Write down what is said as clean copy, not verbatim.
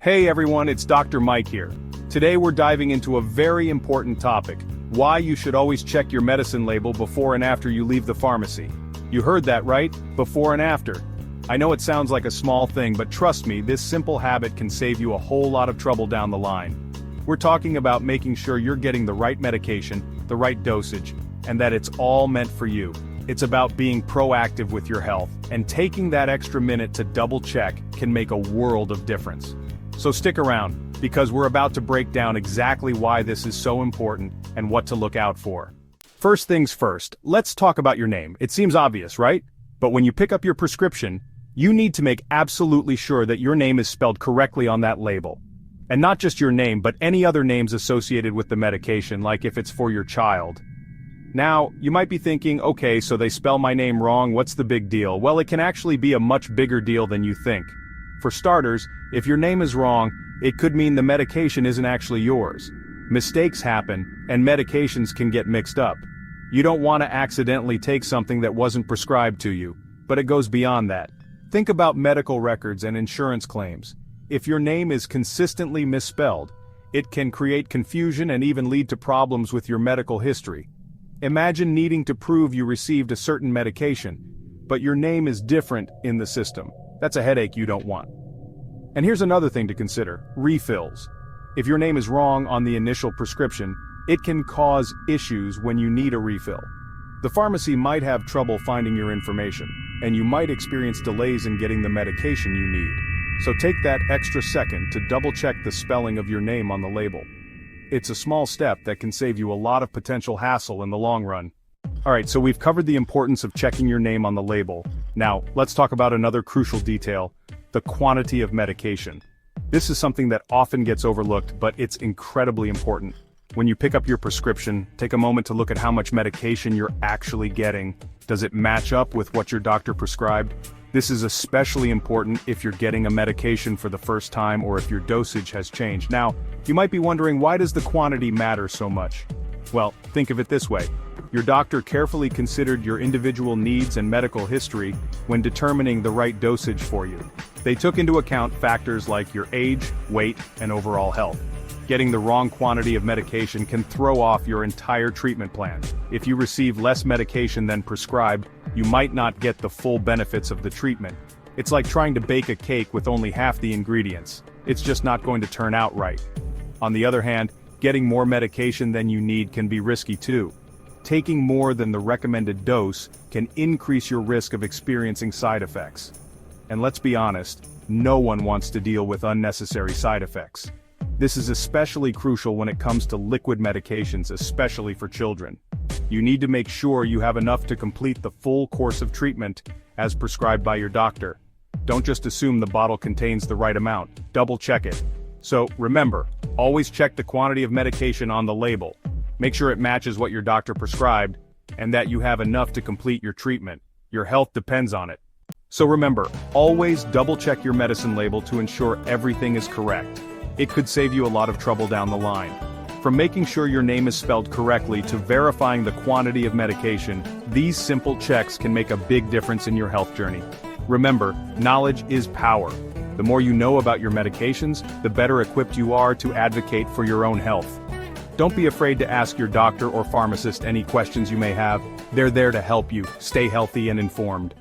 Hey everyone, it's Dr. Mike here. Today we're diving into a very important topic, why you should always check your medicine label before and after you leave the pharmacy. You heard that right, before and after. I know it sounds like a small thing, but trust me, this simple habit can save you a whole lot of trouble down the line. We're talking about making sure you're getting the right medication, the right dosage, and that it's all meant for you. It's about being proactive with your health, and taking that extra minute to double check can make a world of difference. So stick around, because we're about to break down exactly why this is so important and what to look out for. First things first, let's talk about your name. It seems obvious, right? But when you pick up your prescription, you need to make absolutely sure that your name is spelled correctly on that label. And not just your name, but any other names associated with the medication, like if it's for your child. Now, you might be thinking, okay, so they spell my name wrong, what's the big deal? Well, it can actually be a much bigger deal than you think. For starters, if your name is wrong, it could mean the medication isn't actually yours. Mistakes happen, and medications can get mixed up. You don't want to accidentally take something that wasn't prescribed to you, but it goes beyond that. Think about medical records and insurance claims. If your name is consistently misspelled, it can create confusion and even lead to problems with your medical history. Imagine needing to prove you received a certain medication, but your name is different in the system. That's a headache you don't want. And here's another thing to consider, refills. If your name is wrong on the initial prescription, it can cause issues when you need a refill. The pharmacy might have trouble finding your information, and you might experience delays in getting the medication you need. So take that extra second to double-check the spelling of your name on the label. It's a small step that can save you a lot of potential hassle in the long run. Alright, so we've covered the importance of checking your name on the label. Now, let's talk about another crucial detail, the quantity of medication. This is something that often gets overlooked, but it's incredibly important. When you pick up your prescription, take a moment to look at how much medication you're actually getting. Does it match up with what your doctor prescribed? This is especially important if you're getting a medication for the first time or if your dosage has changed. Now, you might be wondering, why does the quantity matter so much? Well, think of it this way. Your doctor carefully considered your individual needs and medical history when determining the right dosage for you. They took into account factors like your age, weight, and overall health. Getting the wrong quantity of medication can throw off your entire treatment plan. If you receive less medication than prescribed, you might not get the full benefits of the treatment. It's like trying to bake a cake with only half the ingredients. It's just not going to turn out right. On the other hand, getting more medication than you need can be risky too. Taking more than the recommended dose can increase your risk of experiencing side effects. And let's be honest, no one wants to deal with unnecessary side effects. This is especially crucial when it comes to liquid medications, especially for children. You need to make sure you have enough to complete the full course of treatment as prescribed by your doctor. Don't just assume the bottle contains the right amount, double check it. So remember, always check the quantity of medication on the label. Make sure it matches what your doctor prescribed, and that you have enough to complete your treatment. Your health depends on it. So remember, always double check your medicine label to ensure everything is correct. It could save you a lot of trouble down the line. From making sure your name is spelled correctly to verifying the quantity of medication, these simple checks can make a big difference in your health journey. Remember, knowledge is power. The more you know about your medications, the better equipped you are to advocate for your own health. Don't be afraid to ask your doctor or pharmacist any questions you may have. They're there to help you stay healthy and informed.